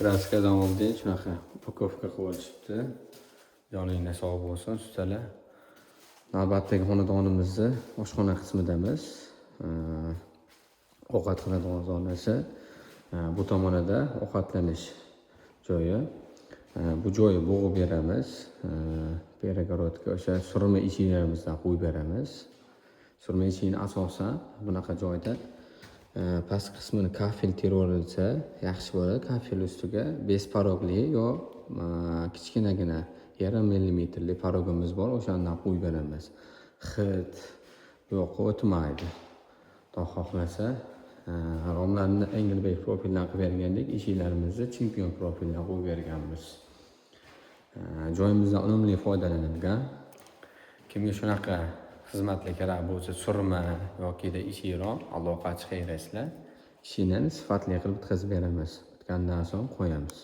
Kraskadan oldin shunaqa upakovka qilib olishibdi. Joninglar sog' bo'lsin, ustalar. Navbatdagi xonadonimizni oshxona qismidamiz. Ovqat qiladigan zonasi. Bu tomonida ovqatlanish joyi. Bu joyi bo'g'ib beramiz. Peregorodga o'sha surma eshiklarimizdan qo'yib beramiz. Surma eshigini asosan bunaqa joyda past qismini kafel terilsa yaxshi bo'ladi. Kafel ustiga bez parogli yo kichkinagina 1,5 millimetrli parogimiz bor, o'shandan qo'yib beramiz. Hid yo'q o'tmaydi. Xudo xohlasa, romlarni Engelbek profildan qilib bergandik, eshiklarimizni Chempion profildan qo'yib berganmiz. Joyimizdan unumli foydalanilgan. Kimga shunaqa xizmatlar kerak bo'lsa, surma yoki eshikroq aloqa chiqaverasizlar. Ishini sifatli qilib bitkazib beramiz. Bitgandan so'ng qo'yamiz.